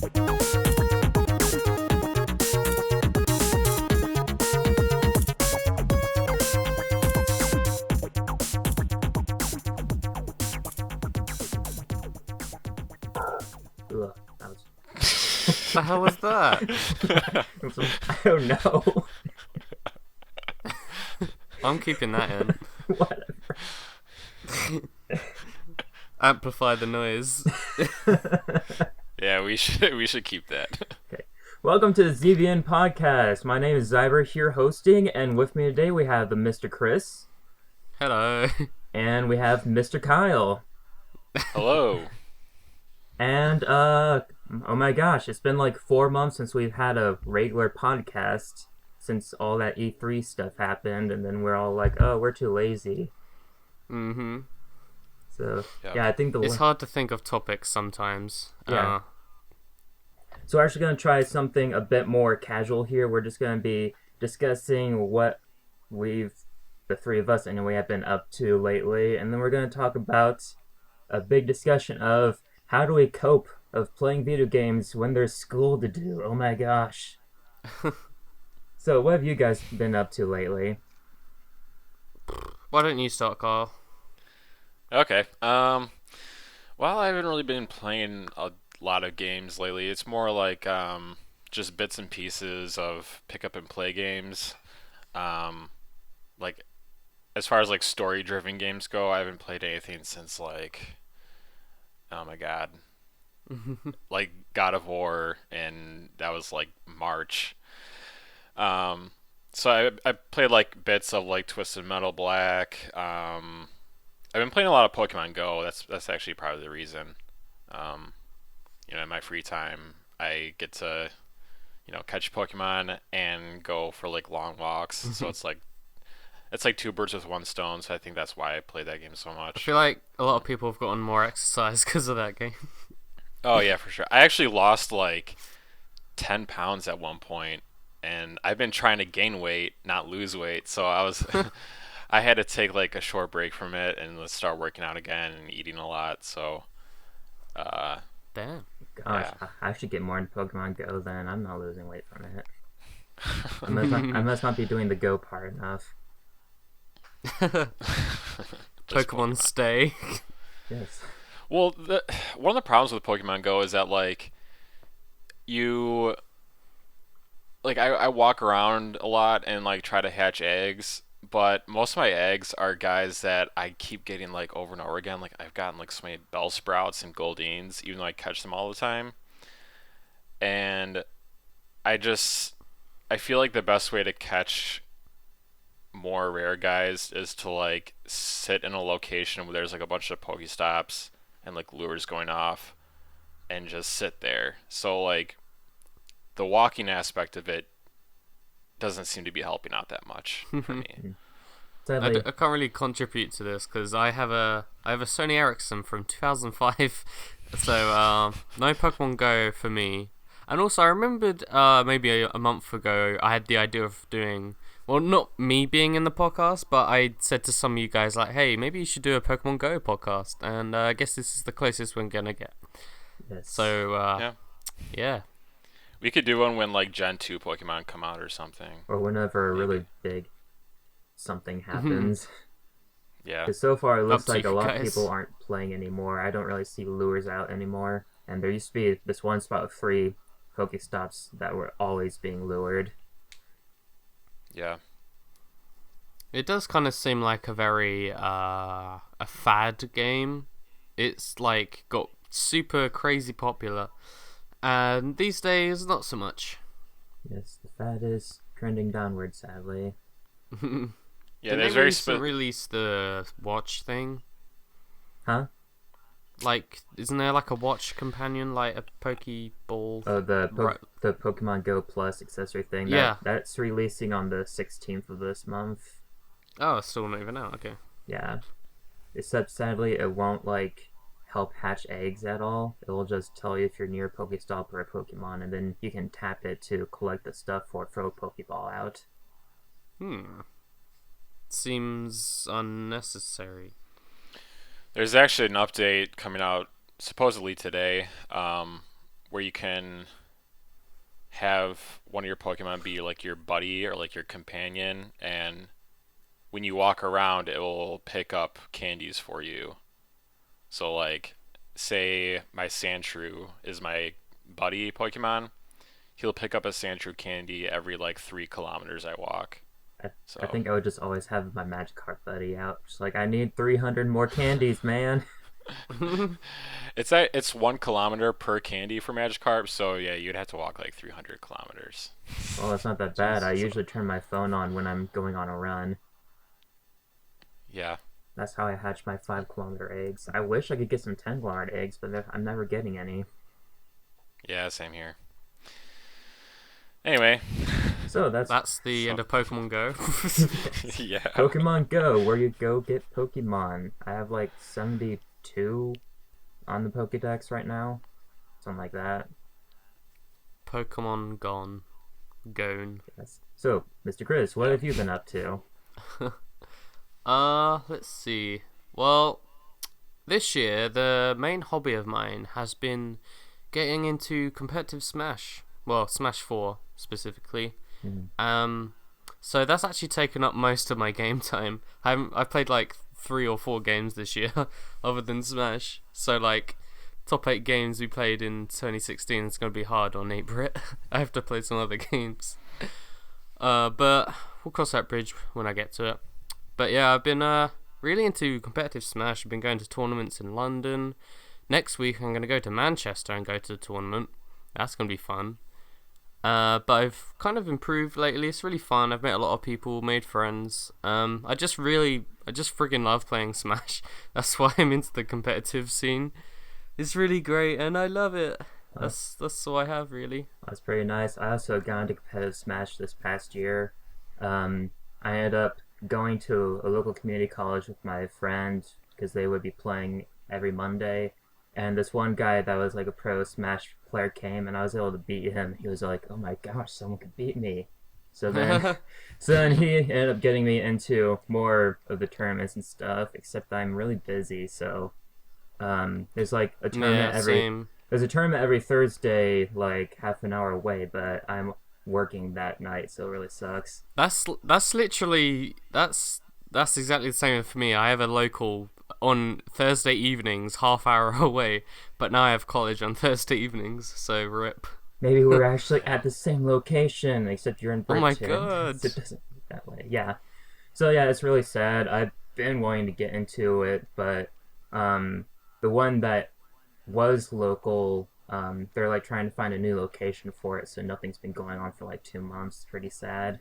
Ugh, that was... The hell was that? I don't know. I'm keeping that in. Whatever. Amplify the noise. Yeah, we should keep that. Okay. Welcome to the ZBN podcast. My name is Xiaber, here hosting, and with me today we have the Mr. Chris. Hello. And we have Mr. Kyle. Hello. And, oh my gosh, it's been like 4 months since we've had a regular podcast, since all that E3 stuff happened, and then we're all like, oh, we're too lazy. Mm-hmm. So, yeah, I think it's hard to think of topics sometimes. Yeah. So we're actually going to try something a bit more casual here. We're just going to be discussing what the three of us anyway, have been up to lately, and then we're going to talk about a big discussion of how do we cope of playing video games when there's school to do. Oh my gosh. So what have you guys been up to lately? Why don't you start, Carl? Okay. Well, I haven't really been playing a lot of games lately. It's more like just bits and pieces of pick up and play games. Like as far as like story-driven games go, I haven't played anything since like, oh my god, like God of War, and that was like March. So I played like bits of like Twisted Metal Black. I've been playing a lot of Pokemon Go. That's actually part of the reason. In my free time, I get to, catch Pokemon and go for like long walks. So it's like two birds with one stone. So I think that's why I play that game so much. I feel like a lot of people have gotten more exercise because of that game. Oh yeah, for sure. I actually lost like 10 pounds at one point, and I've been trying to gain weight, not lose weight. So I had to take like a short break from it and let's start working out again and eating a lot. So, damn. Gosh, yeah. I should get more into Pokemon Go then. I'm not losing weight from it. I must not be doing the Go part enough. Pokemon stay. Yes. Well, one of the problems with Pokemon Go is that like I walk around a lot and like try to hatch eggs, but most of my eggs are guys that I keep getting like over and over again. Like I've gotten like so many Bellsprouts and Goldines, even though I catch them all the time. And I feel like the best way to catch more rare guys is to like sit in a location where there's like a bunch of Pokestops and like lures going off and just sit there. So like the walking aspect of it doesn't seem to be helping out that much for me. Sadly, I can't really contribute to this because I have a Sony Ericsson from 2005, so no Pokemon Go for me. And also, I remembered maybe a month ago I had the idea of doing, well, not me being in the podcast, but I said to some of you guys like, hey, maybe you should do a Pokemon Go podcast, and I guess this is the closest we're gonna get. yes. So yeah. We could do one when like Gen 2 Pokemon come out or something. Or whenever a really big something happens. Yeah. Because so far it looks Up to like a you lot of guys. people aren't playing anymore. I don't really see lures out anymore. And there used to be this one spot with 3 Pokestops that were always being lured. Yeah. It does kind of seem like a very a fad game. It's like got super crazy popular, and these days not so much. Yes, the fad is trending downward, sadly. Yeah, Did there's they very release the watch thing? Huh? Like, isn't there like a watch companion, like a Pokeball? Oh, the Right. the Pokemon Go Plus accessory thing. Yeah. That's releasing on the 16th of this month. Oh, it's still not even out. Okay. Yeah. Except sadly it won't like help hatch eggs at all. It will just tell you if you're near a Pokestop or a Pokemon, and then you can tap it to collect the stuff or throw a Pokeball out. Seems unnecessary. There's actually an update coming out supposedly today. where you can have one of your Pokemon be like your buddy or like your companion, and when you walk around, it will pick up candies for you. So like, say my Sandshrew is my buddy Pokemon, he'll pick up a Sandshrew candy every like 3 kilometers I walk. I, I So think I would just always have my Magikarp buddy out. Just like, I need 300 more candies, man. it's 1 kilometer per candy for Magikarp. So yeah, you'd have to walk like 300 kilometers. Well, it's not that bad. I Jeez. So usually turn my phone on when I'm going on a run. yeah, That's how I hatch my 5 kilometer eggs. I wish I could get some 10 kilometer eggs, but I'm never getting any. yeah, same here. Anyway, So That's the end so of Pokemon Go. yeah. Pokemon Go, where you go get Pokemon. I have like 72 on the Pokedex right now. Something like that. Pokemon gone. Gone. Yes. So, Mr. Chris, what have you been up to? Let's see. Well, this year the main hobby of mine has been getting into competitive Smash. Well, Smash 4 specifically. Mm. So that's actually taken up most of my game time. I've played like 3 or 4 games this year, other than Smash. So like, top 8 games we played in 2016 is gonna be hard on 8-Brit. I have to play some other games. But we'll cross that bridge when I get to it. But yeah, I've been really into competitive Smash. I've been going to tournaments in London. Next week I'm gonna go to Manchester and go to the tournament. That's gonna be fun. But I've kind of improved lately. It's really fun. I've met a lot of people, made friends. I just friggin' love playing Smash. That's why I'm into the competitive scene. It's really great, and I love it. That's all I have, really. That's pretty nice. I also got into competitive Smash this past year. I ended up going to a local community college with my friend because they would be playing every Monday. And this one guy that was like a pro Smash player came, and I was able to beat him. He was like, "Oh my gosh, someone could beat me!" So then, so then he ended up getting me into more of the tournaments and stuff. Except I'm really busy, so there's like a tournament Yeah, every same. there's a tournament every Thursday, like half an hour away. But I'm working that night, so it really sucks. That's literally that's exactly the same for me. I have a local on Thursday evenings, half hour away, but now I have college on Thursday evenings, so rip. Maybe we're actually at the same location, except you're in Oh my Britain. god. So it doesn't work that way. Yeah. So yeah, it's really sad. I've been wanting to get into it, but the one that was local, they're like trying to find a new location for it, so nothing's been going on for like 2 months. It's pretty sad.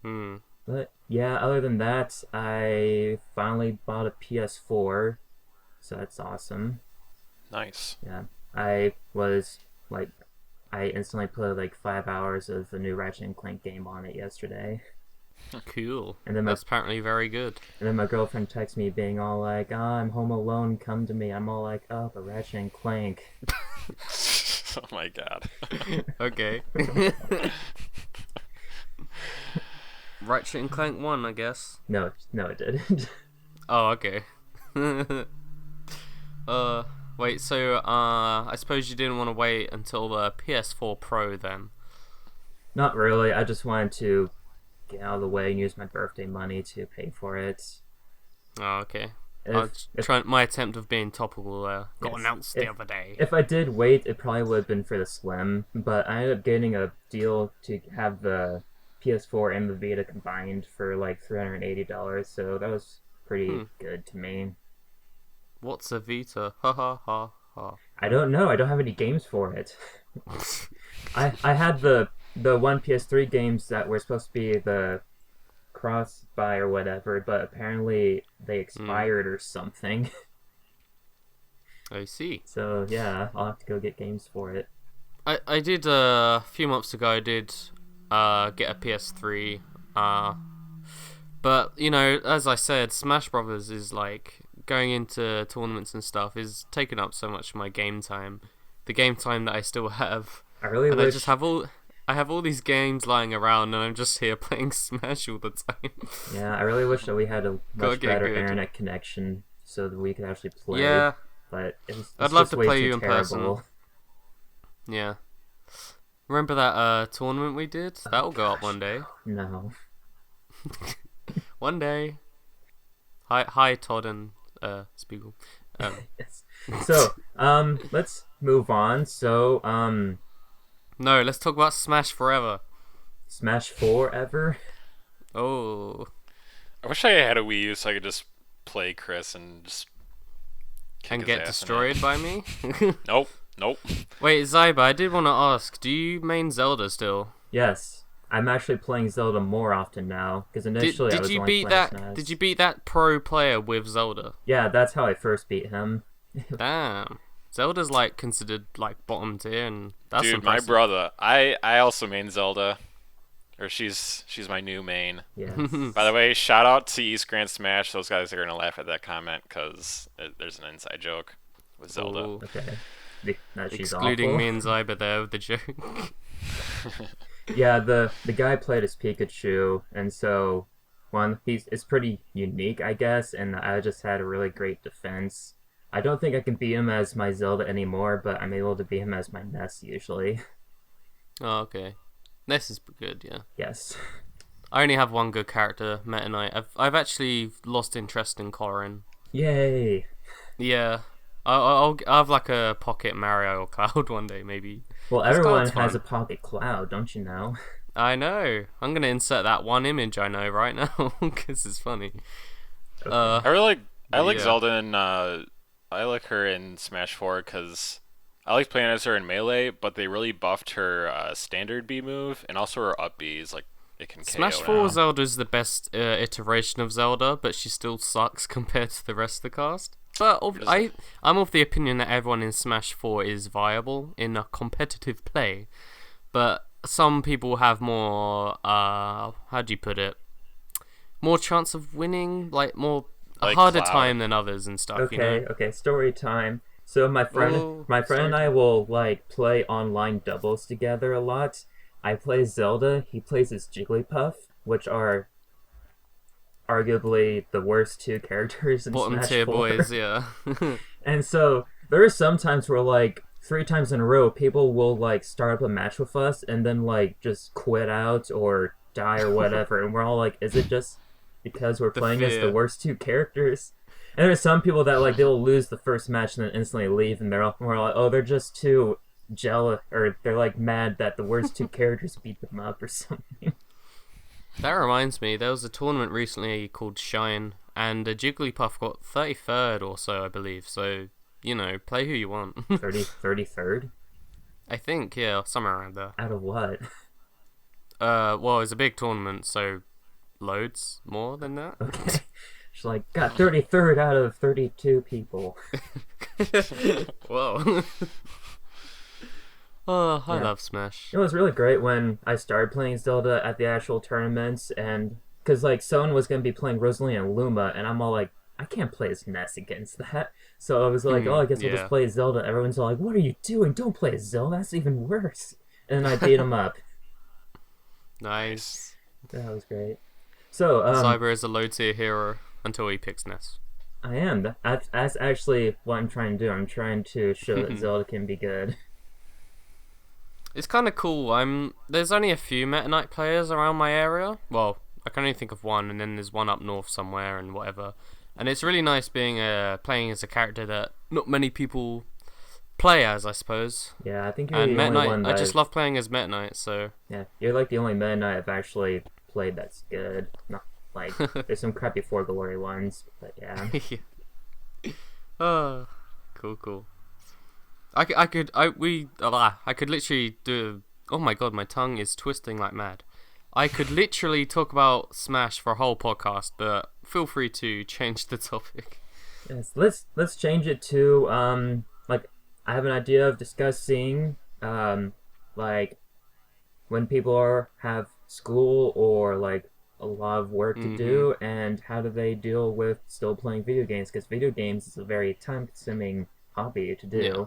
Hmm. But yeah, other than that, I finally bought a PS4, so that's awesome. Nice. Yeah, I was like, I instantly put like 5 hours of the new Ratchet and Clank game on it yesterday, Cool. and then That's apparently very good. my girlfriend texts me being all like, "Ah, I'm home alone, come to me." I'm all like, "Oh, but Ratchet and Clank." Oh my god. Okay. Ratchet and Clank 1, I guess. No, no, it didn't. Oh, okay. Wait, so, I suppose you didn't want to wait until the PS4 Pro then? Not really. I just wanted to get out of the way and use my birthday money to pay for it. Oh, okay. If, My attempt of being topical got Yes. announced the other day. If I did wait, it probably would have been for the Slim, but I ended up getting a deal to have the PS4 and the Vita combined for like $380, so that was pretty good to me. What's a Vita? Ha ha ha ha. I don't know. I don't have any games for it. I had the one PS3 games that were supposed to be the cross buy or whatever, but apparently they expired or something. I see. So yeah, I'll have to go get games for it. I did a few months ago. I did get a PS3. But you know, as I said, Smash Brothers is like going into tournaments and stuff is taking up so much of my game time. The game time that I still have, I really and wish. I just have all these games lying around, and I'm just here playing Smash all the time. Yeah, I really wish that we had a Gotta much get better good. internet connection so that we could actually play. Yeah, But it's I'd love just to way play too you in terrible. person. Yeah. Remember that tournament we did? That'll go up one day. No. One day. Hi, Todd and Spiegel. Yes. So, let's move on. So, No, let's talk about Smash Forever. Smash 4 ever? Oh. I wish I had a Wii U so I could just play Chris and just kick And his get ass in destroyed by me? it. Nope. Wait, Xiber, I did want to ask, do you main Zelda still? Yes. I'm actually playing Zelda more often now, because initially I was only playing Smash. Did you beat that pro player with Zelda? Yeah, that's how I first beat him. Damn. Zelda's like considered like bottom tier, and that's Dude, impressive. my brother. I also main Zelda. Or she's my new main. Yes. By the way, shout out to East Grand Smash. Those guys are gonna laugh at that comment because there's an inside joke with Zelda. Ooh. Okay. That she's Excluding awful. me and Zyber there with the joke. Yeah, the guy played as Pikachu, and so it's pretty unique, I guess, and I just had a really great defense. I don't think I can beat him as my Zelda anymore, but I'm able to beat him as my Ness usually. Oh, okay. This is good, yeah. Yes. I only have one good character, Meta Knight. I've actually lost interest in Corrin. Yay. Yeah. I'll have like a Pocket Mario or Cloud one day, maybe. Well, This everyone card's has fun. a Pocket Cloud, don't you know? I know. I'm gonna insert that one image I know right now because it's funny. I really like yeah. Zelda and I like her in Smash 4 because I like playing as her in Melee, but they really buffed her standard B move and also her up Bs. Like it can Smash KO 4 now. Zelda is the best iteration of Zelda, but she still sucks compared to the rest of the cast. But I'm of the opinion that everyone in Smash 4 is viable in a competitive play. But some people have more, how do you put it? More chance of winning, like a Like harder Cloud. time than others and stuff, Okay, you know? okay, story time. So my friend Ooh, and story I time. will like play online doubles together a lot. I play Zelda, he plays as Jigglypuff, which are arguably the worst two characters in Bottom Smash tier 4. boys, yeah. And so there are some times where like 3 times in a row people will like start up a match with us and then like just quit out or die or whatever, and we're all like, is it just because we're The playing as the fear. worst two characters? And there's some people that like they'll lose the first match and then instantly leave, and we're like, oh, they're just too jealous, or they're like mad that the worst two characters beat them up or something. That reminds me, there was a tournament recently called Shine, and Jigglypuff got 33rd or so, I believe. So, you know, play who you want. 33rd? I think, yeah, somewhere around there. Out of what? Well, it's a big tournament, so loads more than that. Okay. She's like, got 33rd out of 32 people. Whoa. Oh, I Yeah. love Smash. It was really great when I started playing Zelda at the actual tournaments, and because like someone was gonna be playing Rosalie and Luma, and I'm all like, I can't play as Ness against that. So I was like, oh, I guess I'll yeah. just play Zelda. Everyone's all like, what are you doing? Don't play as Zelda. That's even worse. And I beat him up. Nice. That was great. So Xiber is a low tier hero until he picks Ness. I am. That's actually what I'm trying to do. I'm trying to show that Zelda can be good. It's kind of cool. There's only a few Meta Knight players around my area. Well, I can only think of one, and then there's one up north somewhere and whatever. And it's really nice being playing as a character that not many people play as, I suppose. Yeah, I think you're And the Meta only Knight, one I that just love playing as Meta Knight. So Yeah, you're like the only Meta Knight I've actually played that's good. Not like there's some crappy For Glory ones, but yeah. Oh, cool. I could literally do. Oh my god, my tongue is twisting like mad. I could literally talk about Smash for a whole podcast, but feel free to change the topic. Yes, let's change it to like I have an idea of discussing like when people have school or like a lot of work to do, and how do they deal with still playing video games, because video games is a very time consuming hobby to do. Yeah.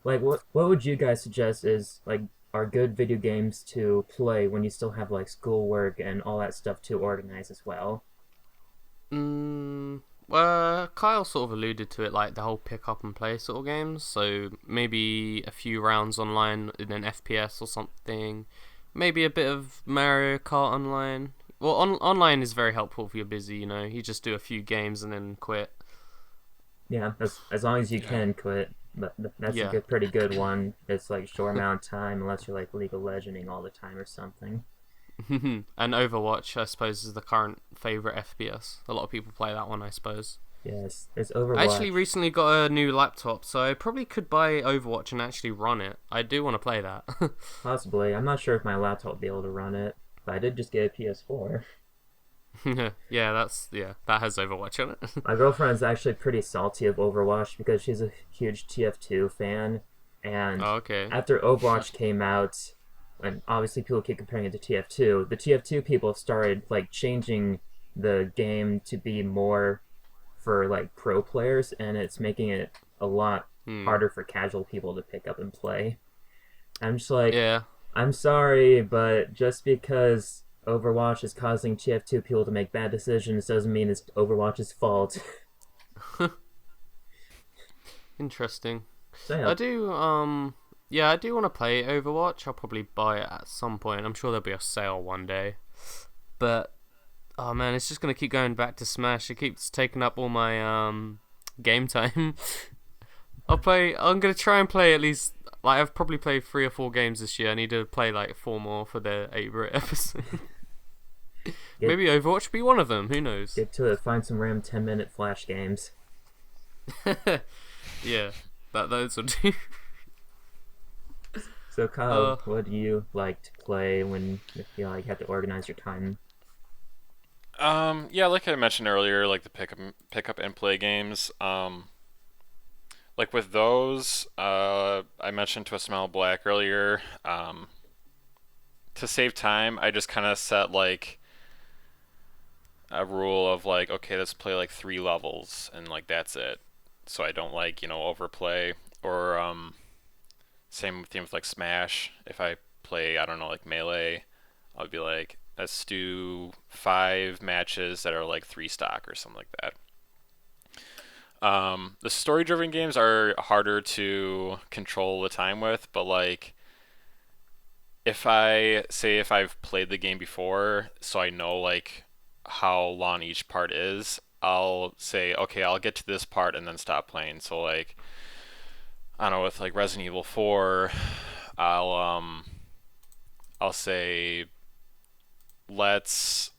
Like what would you guys suggest is like are good video games to play when you still have like schoolwork and all that stuff to organize as well? Kyle sort of alluded to it, like the whole pick up and play sort of games. So maybe a few rounds online in an FPS or something. Maybe a bit of Mario Kart online. Well, online is very helpful if you're busy. You just do a few games and then quit. Yeah, as long as you Yeah. can quit. But that's a Yeah. pretty good one. It's like short amount of time, unless you're like League of Legending all the time or something. And Overwatch, I suppose, is the current favorite FPS. A lot of people play that one, I suppose. Yes, there's I actually Overwatch. recently got a new laptop, so I probably could buy Overwatch and actually run it. I do want to play that. Possibly. I'm not sure if my laptop will be able to run it, but I did just get a PS4. Yeah, that has Overwatch on it. My girlfriend's actually pretty salty of Overwatch because she's a huge TF2 fan, and Oh, okay. after Overwatch came out, and obviously people keep comparing it to TF2, the TF2 people started like changing the game to be more for like pro players, and it's making it a lot Hmm. harder for casual people to pick up and play. I'm just like, Yeah. I'm sorry, but just because Overwatch is causing TF2 people to make bad decisions doesn't mean it's Overwatch's fault. Interesting. So yeah, I do. Yeah, I do want to play Overwatch. I'll probably buy it at some point. I'm sure there'll be a sale one day. But oh man, it's just gonna keep going back to Smash. It keeps taking up all my game time. I'm gonna try and play at least. Like I've probably played 3 or 4 games this year. I need to play like 4 more for the 8-bit episode. get, Maybe Overwatch will be one of them. Who knows? get to it, find some random 10-minute flash games. Yeah, those will do. So Kyle, Uh, what do you like to play when you like have to organize your time? Yeah, like I mentioned earlier, like the pick up and play games. Like with those, I mentioned to a Smell Black earlier. To save time, I just kind of set like a rule of like, okay, let's play like 3 levels, and like that's it. So I don't like overplay or same thing with like Smash. If I play, I don't know, like Melee, I'll be like, let's do 5 matches that are like 3 stock or something like that. The story-driven games are harder to control the time with, but like if I've played the game before, so I know like how long each part is, I'll say, okay, I'll get to this part and then stop playing. So like I don't know, with like Resident Evil 4, I'll um I'll say let's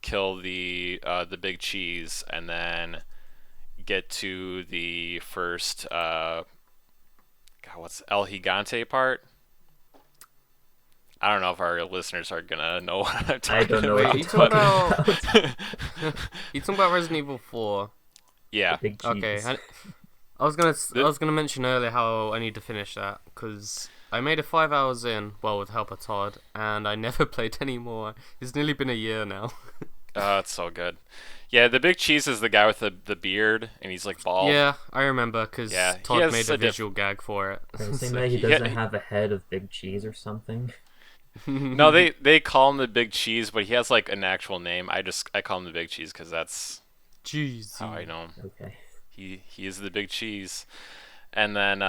kill the big cheese and then get to the first God, what's El Gigante part? I don't know if our listeners are gonna know what I'm I don't talking know Wait, what are you're you talking talking about? about. You talking about Resident Evil 4? The Yeah. big Okay, cheese. I The, was gonna mention earlier how I need to finish that because I made it 5 hours in, well, with help of Todd, and I never played anymore. It's nearly been a year now. it's so good. Yeah, the big cheese is the guy with the beard, and he's like bald. Yeah, I remember because Yeah, he Todd has made a a visual gag for it. Are you saying So, that he yeah. doesn't have a head of big cheese or something? No, they call him the big cheese, but he has like an actual name. I call him the big cheese because that's Jeez. how I know him. Okay. He is the big cheese. And then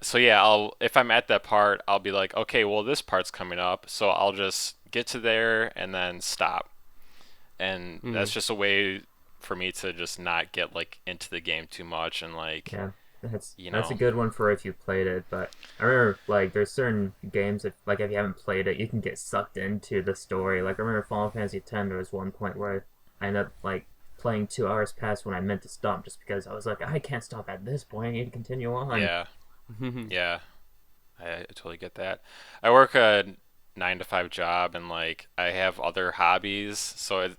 so yeah, I'll if I'm at that part, I'll be like, okay, well this part's coming up, so I'll just get to there and then stop. And that's Mm. just a way for me to just not get like into the game too much and like, Yeah, that's you that's a know, good one for if you played it. But I remember like there's certain games that like if you haven't played it, you can get sucked into the story. Like I remember Final Fantasy X. There was one point where I ended up like playing 2 hours past when I meant to stop just because I was like I can't stop at this point. I need to continue on. yeah, yeah, I totally get that. I work a 9 to 5 job and like I have other hobbies, so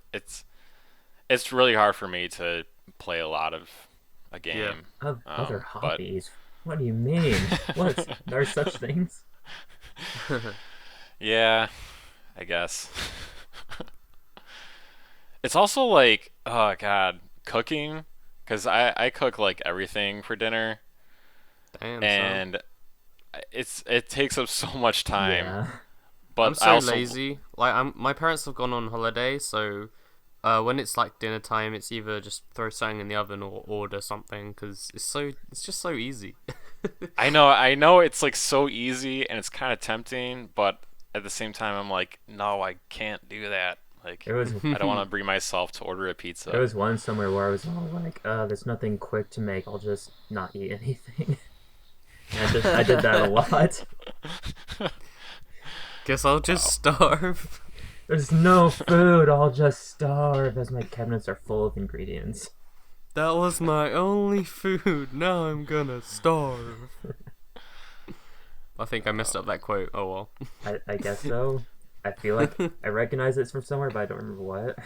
it's really hard for me to play a lot of a Yeah. game. Of other But hobbies. What do you mean? What? There are such things? yeah, I guess. It's also like, oh god, cooking, because I cook like everything for dinner, Damn, son. and it takes up so much time. Yeah. I'm But I so also lazy. Like, my parents have gone on holiday, so when it's like dinner time, it's either just throw something in the oven or order something because it's just so easy. I know it's like so easy and it's kind of tempting, but at the same time, I'm like, no, I can't do that. Like, There was I don't want to bring myself to order a there pizza. was one somewhere where I was all like, there's nothing quick to make. I'll just not eat anything. And I did that a lot. Guess I'll just Wow. starve. There's no food. I'll just starve as my cabinets are full of ingredients. That was my only food. Now I'm gonna starve. I think I messed up that quote. Oh well. I guess so. I feel like I recognize it from somewhere, but I don't remember what.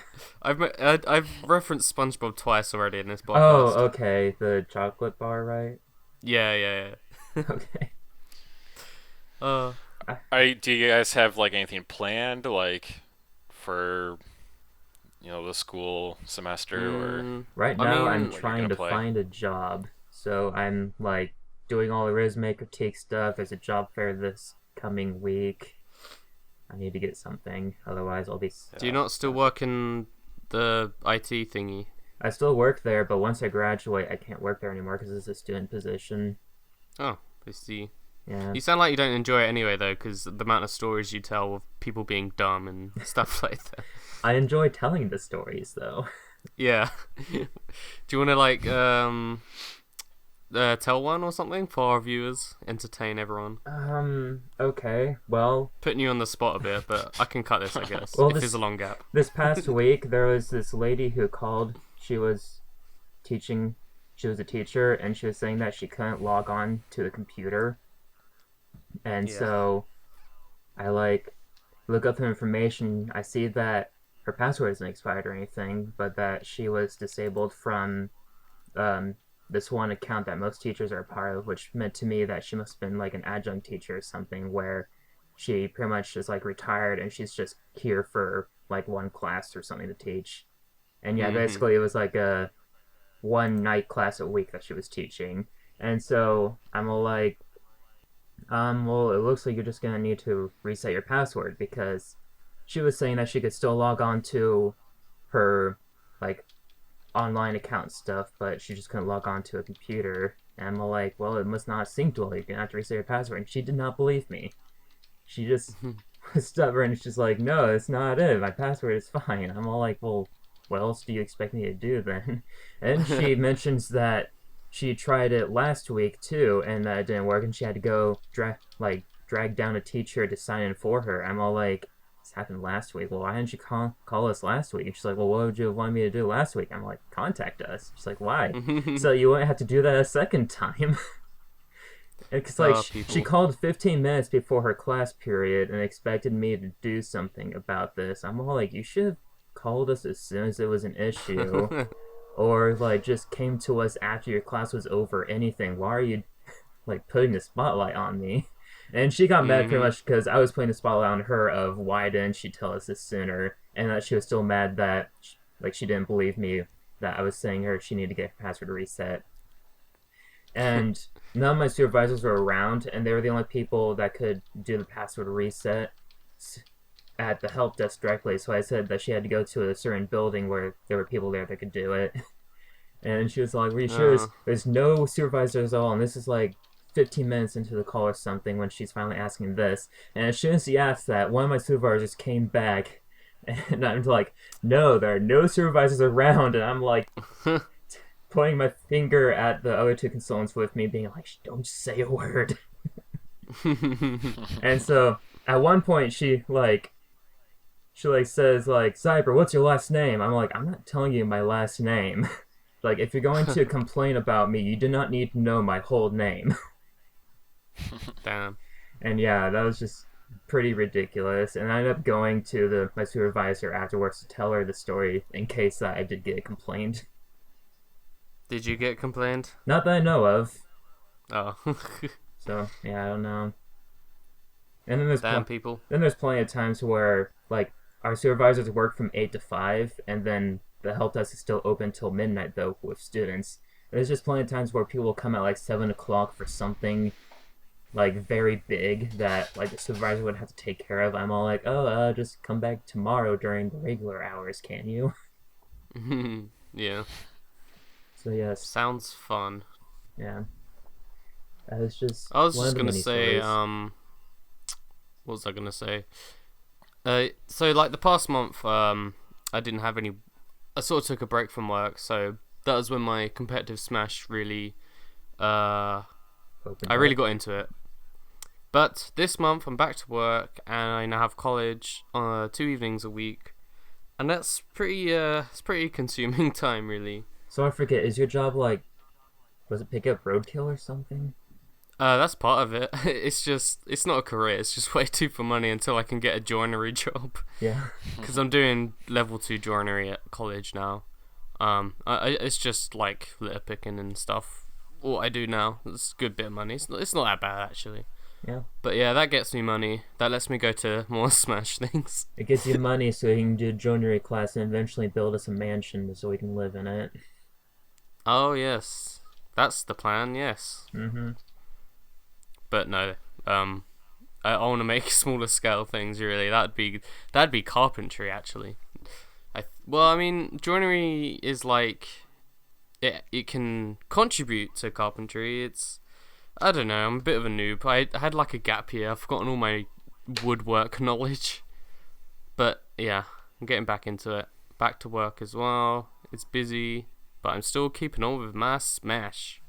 I've referenced SpongeBob twice already in this podcast. Oh, okay. The chocolate bar, right? Yeah. Okay. Uh, Do you guys have like anything planned, like for the school semester, or Right I now, mean, I'm what you're trying gonna to play? find a job. So I'm like doing all the resume critique stuff. There's a job fair this coming week. I need to get something, otherwise I'll be. do you not still work in the IT thingy? I still work there, but once I graduate, I can't work there anymore because it's a student position. Oh, I see. Yeah. You sound like you don't enjoy it anyway, though, because the amount of stories you tell of people being dumb and stuff like that. I enjoy telling the stories, though. Yeah. Do you want to tell one or something for our viewers, entertain everyone? Okay. Well, Putting you on the spot a bit, but I can cut this, I guess, Well, if this- there's a long gap. this past week, there was this lady who called. She was teaching. She was a teacher, and she was saying that she couldn't log on to the computer. And Yeah. so I look up her information. I see that her password isn't expired or anything, but that she was disabled from this one account that most teachers are a part of, which meant to me that she must have been like an adjunct teacher or something, where she pretty much is like retired and she's just here for like one class or something to teach. And yeah, basically it was like a one night class a week that she was teaching. And so I'm all like, well, it looks like you're just gonna need to reset your password, because she was saying that she could still log on to her like online account stuff, but she just couldn't log on to a computer. And I'm like, well, it must not have synced well. You're gonna have to reset your password. And she did not believe me. She just was stubborn. She's like, no, it's not it. My password is fine. I'm all like, well, what else do you expect me to do then? And she mentions that she tried it last week too, and that it didn't work, and she had to go drag down a teacher to sign in for her. I'm all like, this happened last week. Well, why didn't you call us last week? And she's like, well, what would you want me to do last week? I'm like, contact us. She's like, why? So you wouldn't have to do that a second time. Because like she people. called 15 minutes before her class period and expected me to do something about this. I'm all like, you should have called us as soon as it was an issue. Or like just came to us after your class was over. Anything. Why are you like putting the spotlight on me? And she got mad pretty much because I was putting the spotlight on her of why didn't she tell us this sooner, and that she was still mad that she didn't believe me that I was saying her she needed to get her password reset. And none of my supervisors were around, and they were the only people that could do the password reset at the help desk directly. So I said that she had to go to a certain building where there were people there that could do it. And she was like, were you sure there's no supervisors at all? And this is like 15 minutes into the call or something when she's finally asking this. And as soon as she asked that, one of my supervisors came back, and I'm like, no, there are no supervisors around. And I'm like pointing my finger at the other two consultants with me, being like, don't say a word. And so at one point she says like, Xiber, what's your last name? I'm like, I'm not telling you my last name. Like, if you're going to complain about me, you do not need to know my whole name. Damn. And yeah, that was just pretty ridiculous. And I ended up going to my supervisor afterwards to tell her the story in case that I did get complained. Did you get complained? Not that I know of. Oh. So yeah, I don't know. And then Damn people. there's plenty of times where like our supervisors work from 8 to 5, and then the help desk is still open till midnight though with students. There's just plenty of times where people will come at like 7 o'clock for something like very big that like the supervisor would have to take care of. I'm all like, oh, just come back tomorrow during the regular hours, can you? Yeah. So yes, Sounds fun. yeah, that was just I was one of just the gonna many say, stories. what was I gonna say? So like the past month, I didn't have any. I sort of took a break from work, so that was when my competitive Smash really, uh, I Opened really up. got into it. But this month I'm back to work, and I now have college 2 evenings a week, and that's it's pretty consuming time really. So I forget, is your job like, was it pick up roadkill or something? That's part of it. It's not a career. It's just way too for money until I can get a joinery job. Yeah. Because I'm doing level 2 joinery at college now. It's just like litter picking and stuff. What I do now, it's a good bit of money. It's not that bad actually. Yeah. But yeah, that gets me money. That lets me go to more Smash things. It gets you money so you can do joinery class and eventually build us a mansion so we can live in it. Oh yes, that's the plan. Yes, Mm-hmm. but no. I want to make smaller scale things. Really, that'd be carpentry actually. I mean, joinery is like it can contribute to carpentry. I don't know. I'm a bit of a noob. I had like a gap year. I've forgotten all my woodwork knowledge. But yeah, I'm getting back into it. Back to work as well. It's busy, but I'm still keeping on with my Smash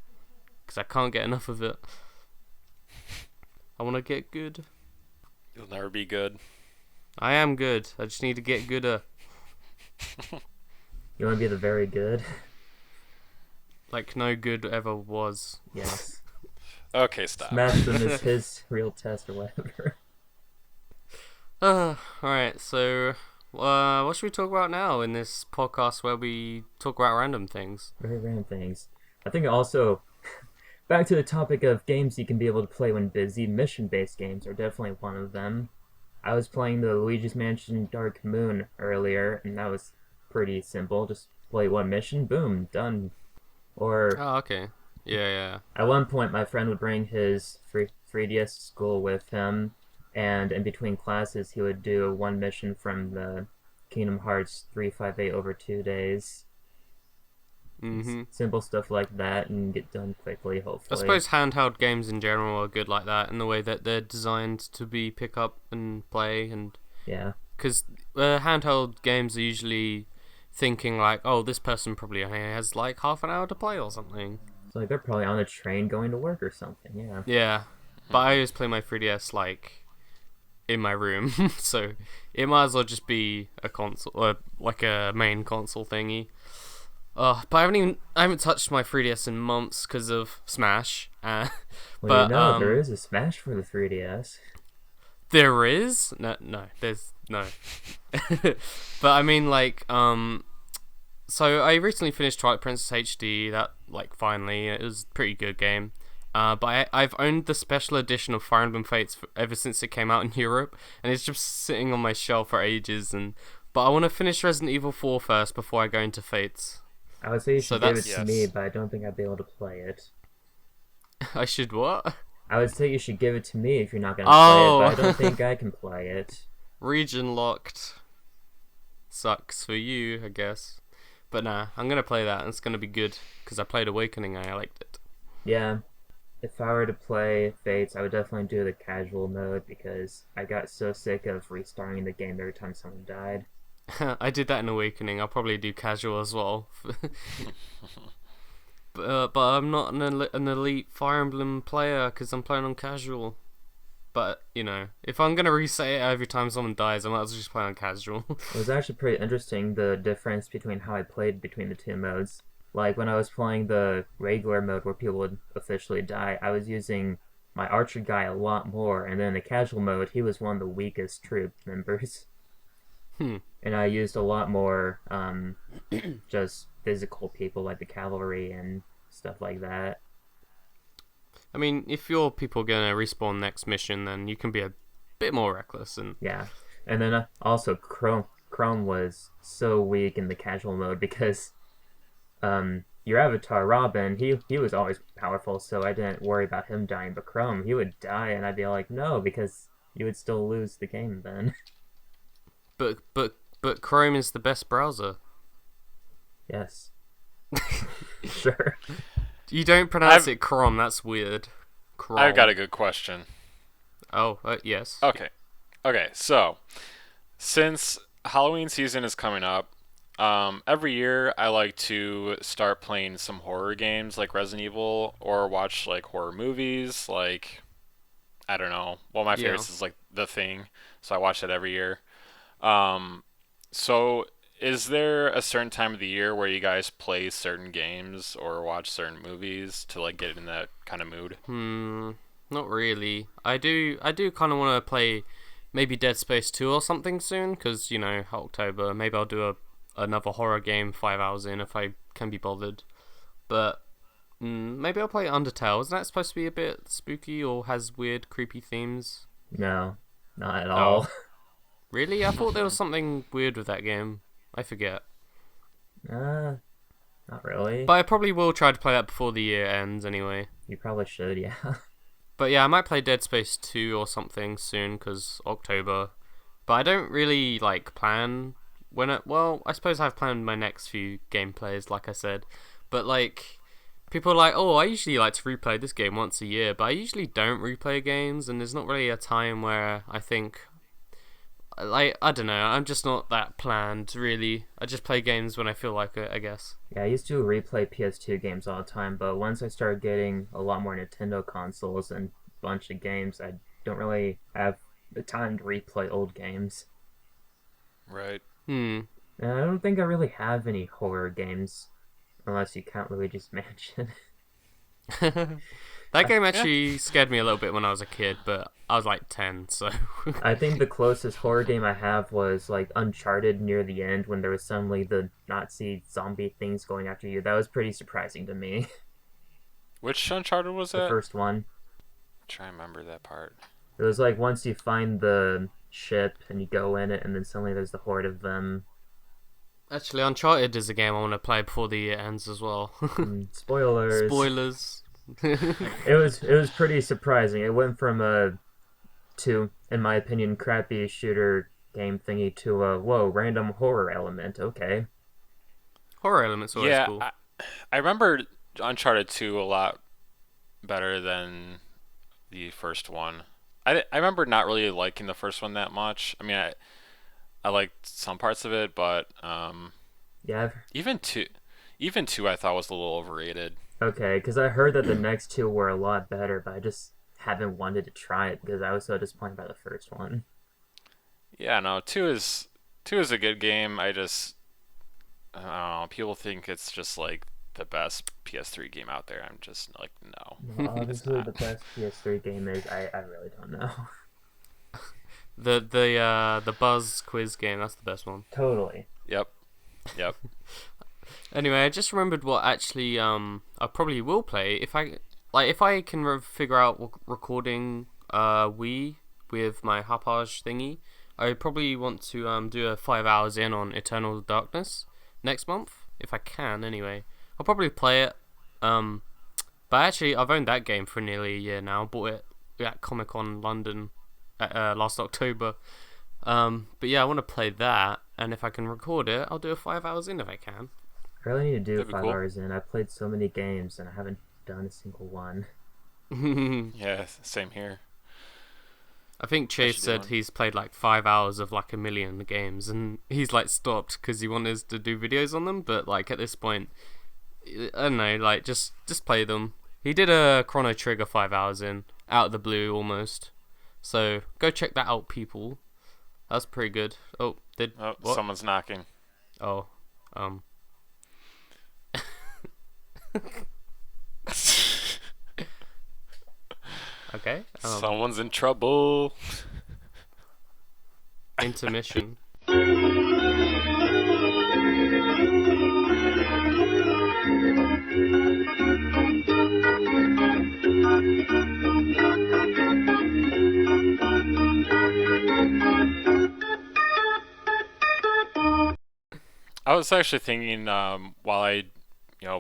because I can't get enough of it. I want to get good. You'll never be good. I am good. I just need to get gooder. You want to be the very good? Like no good ever was. Yes. Okay, stop. Smash them is his real test or whatever. Alright, so what should we talk about now in this podcast where we talk about random things? Very random things. I think also, back to the topic of games you can be able to play when busy, mission-based games are definitely one of them. I was playing the Luigi's Mansion Dark Moon earlier, and that was pretty simple. Just play one mission, boom, done. Or Oh, okay. Yeah. at one point, my friend would bring his 3DS to school with him, and in between classes, he would do one mission from the Kingdom Hearts 358 over 2 days. Mm-hmm. Simple stuff like that, and get done quickly, I hopefully. suppose handheld games in general are good like that in the way that they're designed to be pick up and play, and Yeah. because handheld games are usually thinking like, oh, this person probably only has like half an hour to play or something. So like they're probably on a train going to work or something. Yeah. Yeah, but I always play my 3DS like in my room, so it might as well just be a console or like a main console thingy. But I haven't touched my 3DS in months because of Smash. Well, But there is a Smash for the 3DS. there is there's no. But I mean, like, so I recently finished Twilight Princess HD. That like finally, it was a pretty good game. But I've owned the special edition of Fire Emblem Fates ever since it came out in Europe, and it's just sitting on my shelf for ages. But I want to finish Resident Evil 4 first before I go into Fates. I would say you So should give it that's- to me, Yes. but I don't think I'd be able to play it. I should what? I would say you should give it to me if you're not gonna Oh. play it, but I don't think I can play it. Region locked. Sucks for you, I guess. But nah, I'm gonna play that, and it's gonna be good because I played Awakening and I liked it. Yeah. If I were to play Fates, I would definitely do the casual mode because I got so sick of restarting the game every time someone died. I did that in Awakening. I'll probably do casual as well. But I'm not an elite Fire Emblem player because I'm playing on casual. But, you know, if I'm going to reset it every time someone dies, I might as well just play on casual. It was actually pretty interesting, the difference between how I played between the two modes. Like, when I was playing the regular mode where people would officially die, I was using my archer guy a lot more, and then in the casual mode, he was one of the weakest troop members. And I used a lot more just physical people like the cavalry and stuff like that. I mean, if your people going to respawn next mission, then you can be a bit more reckless. And Yeah. And then also Chrome was so weak in the casual mode because your avatar Robin, he was always powerful, so I didn't worry about him dying, but Chrome, he would die and I'd be like, no, because you would still lose the game then. But Chrome is the best browser. Yes. Sure. You don't pronounce I've it Crom. That's weird. Crom. I've got a good question. Oh, yes. Okay. Okay, so since Halloween season is coming up, every year I like to start playing some horror games like Resident Evil or watch like horror movies like I don't know. One of my Yeah. favorites is like The Thing, so I watch that every year. Um, so is there a certain time of the year where you guys play certain games or watch certain movies to like get in that kind of mood? Not really. I do kind of want to play maybe Dead Space 2 or something soon, because, October. Maybe I'll do another horror game 5 hours in if I can be bothered. But maybe I'll play Undertale. Isn't that supposed to be a bit spooky or has weird, creepy themes? No, not at Oh, all. really? I thought there was something weird with that game. I forget. Not really. But I probably will try to play that before the year ends anyway. You probably should, yeah. But yeah, I might play Dead Space 2 or something soon, because October. But I don't really, plan well, I suppose I've planned my next few gameplays, like I said. But, people are like, oh, I usually like to replay this game once a year, but I usually don't replay games, and there's not really a time where I think, I don't know, I'm just not that planned, really. I just play games when I feel like it, I guess. Yeah, I used to replay PS2 games all the time, but once I started getting a lot more Nintendo consoles and a bunch of games, I don't really have the time to replay old games. Right. And I don't think I really have any horror games, unless you count Luigi's Mansion. That game actually scared me a little bit when I was a kid, but I was like 10, so... I think the closest horror game I have was like Uncharted near the end when there was suddenly the Nazi zombie things going after you. That was pretty surprising to me. Which Uncharted was The that? first one. Try to remember that part. It was like once you find the ship and you go in it and then suddenly there's the horde of them. Actually, Uncharted is a game I want to play before the year ends as well. Spoilers. Spoilers. It was pretty surprising. It went from a in my opinion, crappy shooter game thingy to a random horror element. Okay. Horror element's always Yeah, cool. I remember Uncharted 2 a lot better than the first one. I remember not really liking the first one that much. I mean, I liked some parts of it, but Yeah. even two I thought was a little overrated. Okay, because I heard that the next two were a lot better, but I just haven't wanted to try it because I was so disappointed by the first one. Yeah, no, two is a good game. I don't know. People think it's just like the best PS3 game out there. I'm just like, no, Well, it's obviously, the not. best PS3 game is I really don't know. The Buzz quiz game, that's the best one. Totally. Yep, yep. Anyway, I just remembered what actually I probably will play if I can figure out recording Wii with my Hauppauge thingy. I probably want to do a 5 hours in on Eternal Darkness next month if I can. Anyway, I'll probably play it. But actually, I've owned that game for nearly a year now. Bought it at Comic Con London last October. But yeah, I want to play that, and if I can record it, I'll do a 5 hours in if I can. I really need to do That'd be 5 cool. hours in. I've played so many games and I haven't done a single one. Yeah, same here. I think I Chase should do said one. he's played like 5 hours of like a million games, and he's like stopped because he wanted us to do videos on them. But like at this point, I don't know, like just play them. He did a Chrono Trigger 5 hours in, out of the blue almost. So go check that out, people. That's pretty good. Oh, Oh, what? someone's knocking. Oh, okay. Someone's in trouble. Intermission. I was actually thinking, while I,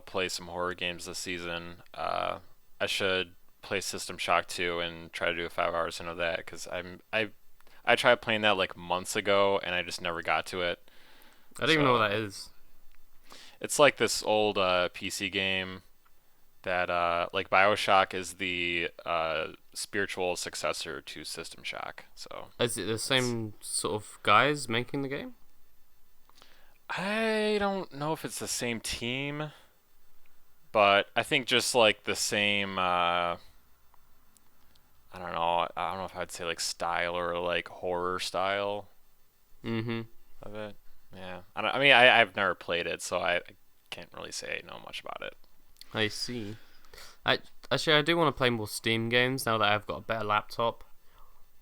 play some horror games this season, I should play System Shock 2 and try to do 5 hours into that because I tried playing that like months ago and I just never got to it. I don't even know what So that is. It's like this old PC game that like BioShock is the spiritual successor to System Shock. So Is it the it's same sort of guys making the game? I don't know if it's the same team, but I think just like the same I don't know if I'd say like style or like horror style Mm-hmm. of it. Yeah. I mean I've never played it, so I can't really say I know much about it. I see. I actually I do want to play more Steam games now that I've got a better laptop.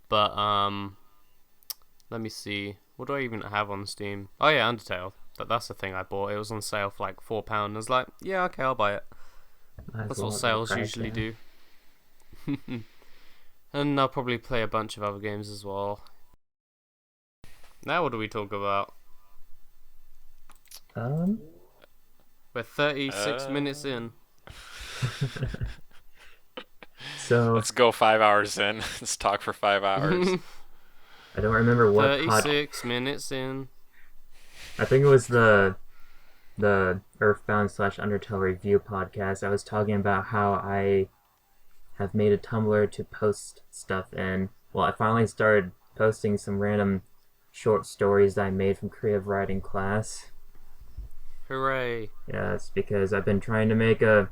But let me see. What do I even have on Steam? Oh yeah, Undertale. That's the thing I bought. It was on sale for like £4. I was like, yeah, okay, I'll buy it. Might as That's what well have a sales crack usually in. do. And I'll probably play a bunch of other games as well. Now what do we talk about? Um, We're 36 Uh, minutes in. so let's go 5 hours in. Let's talk for 5 hours. I don't remember what 36 minutes in. I think it was the Earthbound slash Undertale review podcast. I was talking about how I have made a Tumblr to post stuff in. Well, I finally started posting some random short stories that I made from creative writing class. Hooray. Yeah, it's because I've been trying to make a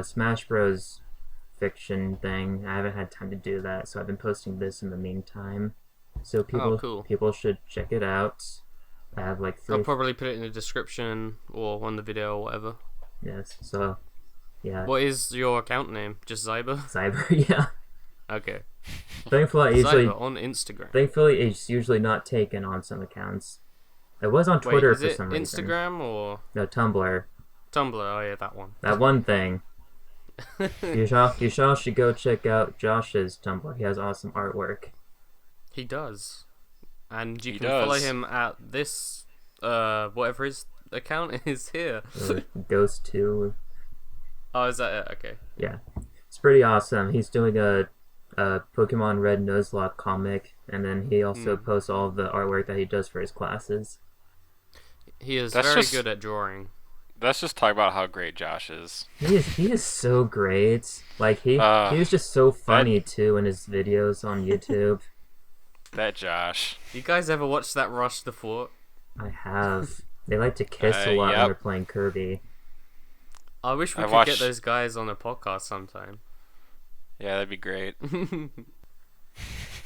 Smash Bros. Fiction thing. I haven't had time to do that, so I've been posting this in the meantime. So Oh, people cool. people should check it out. I have like I'll three. probably put it in the description or on the video or whatever. Yes. So yeah, What is your account name? Just Xiber? Cyber. Yeah. Okay. Thankfully, Xiber on Instagram. it's usually not taken on some accounts. It was on Wait, Twitter is for it some reason. Instagram or No, Tumblr. Tumblr? Oh yeah, that one. That one thing. You should go check out Josh's Tumblr. He has awesome artwork. He does. And you He can follow does. him at this, whatever his account is here. Or Ghost 2. Oh, is that it? Okay. Yeah. It's pretty awesome. He's doing a Pokemon Red Nuzlocke comic, and then he also posts all of the artwork that he does for his classes. He is That's very just good at drawing. let's just talk about how great Josh is. He is so great. Like he Uh, was just so funny too in his videos on YouTube. that Josh. You guys ever watch that Rush the Fort? I have. They like to kiss a lot when Yep. they're playing Kirby. I wish we I could watched- get those guys on a podcast sometime. Yeah, that'd be great.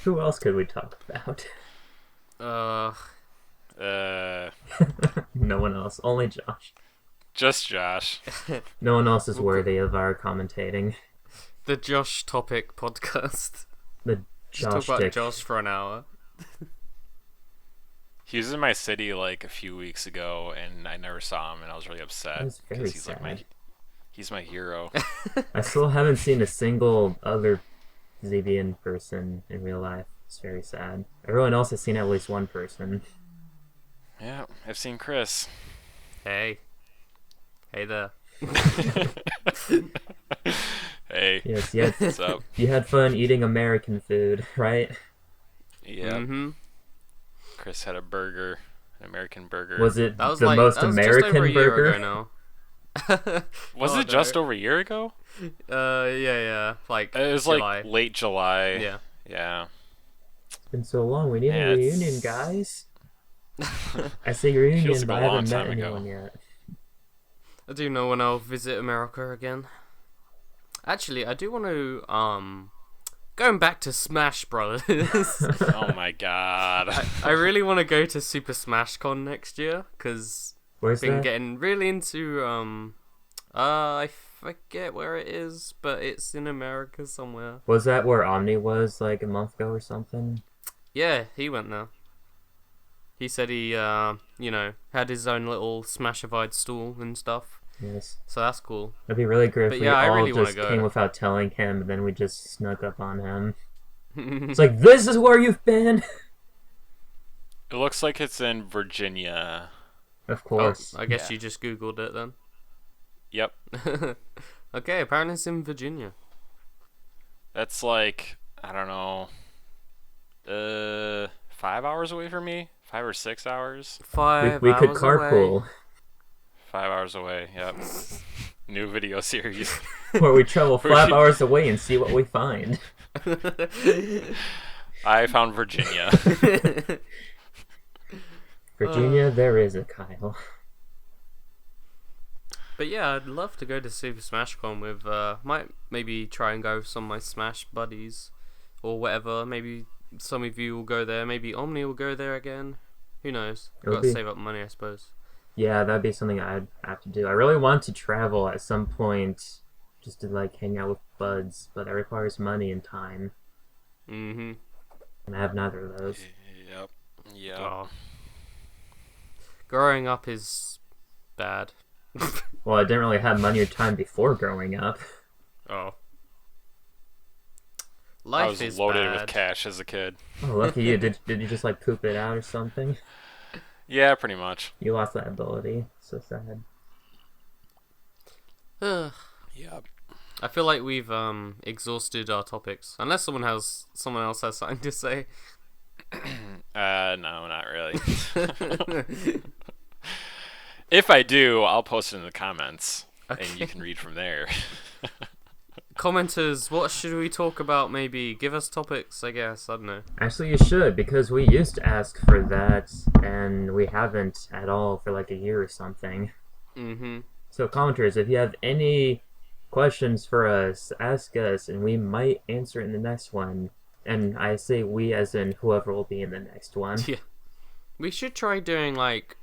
Who else could we talk about? Uh, No one else. Only Josh. just Josh. No one else is worthy of our commentating. The Josh Topic podcast. The Just Josh talk about Dick. Josh for an hour. He was in my city like a few weeks ago, and I never saw him, and I was really upset That was very because he's like sad. he's my hero. I still haven't seen a single other ZBN person in real life. It's very sad. Everyone else has seen at least one person. Yeah, I've seen Chris. Hey. Hey there. Hey, Yes, you had, what's up? you had fun eating American food, right? Yeah, Mm-hmm. Chris had a burger, an American burger. Was it That was the like most that was American just over a year burger? ago now. Was Oh, it just no. over a year ago? Yeah. Like It was July. like late July. Yeah. Yeah. It's been so long. We need Yeah, a it's- reunion, guys. I say reunion, Feels like but a I haven't long met time ago. anyone yet. I do know when I'll visit America again. Actually, I do want to going back to Smash Brothers. Oh my god. I really want to go to Super Smash Con next year because Where's been that? getting really into I forget where it is, but it's in America somewhere. Was that where Omni was like a month ago or something? Yeah, he went there. He said he had his own little Smashified stall and stuff. Yes. So that's cool. It'd be really great But if we yeah, I all really wanna just go. came without telling him, and then we just snuck up on him. It's like, this is where you've been! It looks like it's in Virginia. Of Oh, course. I guess Yeah. you just googled it then. Yep. Okay, apparently it's in Virginia. That's like, I don't know, 5 hours away from me? 5 or 6 hours? Five We could hours carpool. away. 5 hours away. Yep. New video series. Where we travel 5 hours away and see what we find. I found Virginia. Virginia, there is a Kyle. But yeah, I'd love to go to Super Smash Con with, might maybe try and go with some of my Smash buddies, or whatever. Maybe some of you will go there, maybe Omni will go there again. Who knows? I've got to save up money, I suppose. Yeah, that'd be something I'd have to do. I really want to travel at some point, just to like hang out with buds, but that requires money and time. Mm-hmm. And I have neither of those. Yep. Oh. Growing up is bad. Well, I didn't really have money or time before growing up. Oh. I Life was is loaded bad. with cash as a kid. Oh, lucky you. Did you just like poop it out or something? Yeah, pretty much. You lost that ability. So sad. Yep. I feel like we've exhausted our topics. Unless someone else has something to say. No, not really. If I do, I'll post it in the comments, and you can read from there. Commenters, what should we talk about? Maybe give us topics, I guess. I don't know. Actually, you should, because we used to ask for that, and we haven't at all for like a year or something. Mm-hmm. So, commenters, if you have any questions for us, ask us, and we might answer it in the next one. And I say we as in whoever will be in the next one. Yeah. We should try doing like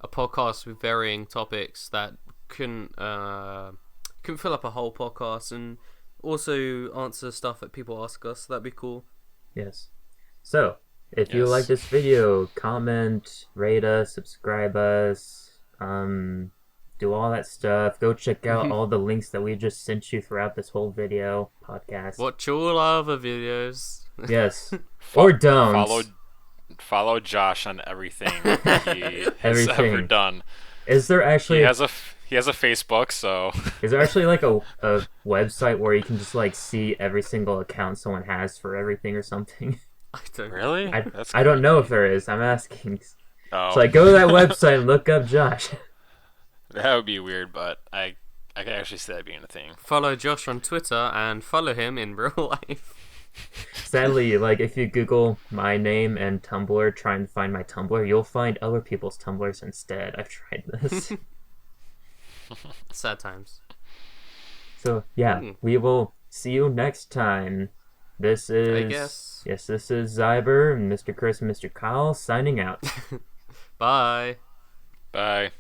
a podcast with varying topics that can fill up a whole podcast and also answer stuff that people ask us. That'd be cool. Yes. So, if you Yes. like this video, comment, rate us, subscribe us, do all that stuff. Go check out all the links that we just sent you throughout this whole video podcast. Watch all our other videos. Yes. Or don't. Follow Josh on everything he has Everything. ever done. Is there actually He has a Facebook, so is there actually like a website where you can just like see every single account someone has for everything or something? I don't really? I don't know if there is. I'm asking. Oh, So like go to that website and look up Josh. that would be weird, but I can actually see that being a thing. Follow Josh on Twitter and follow him in real life. Sadly, like if you Google my name and Tumblr, trying to find my Tumblr, you'll find other people's Tumblrs instead. I've tried this. Sad times. So yeah, we will see you next time. This is I guess. Yes, this is Xiber and Mr. Chris and Mr. Kyle signing out. Bye. Bye.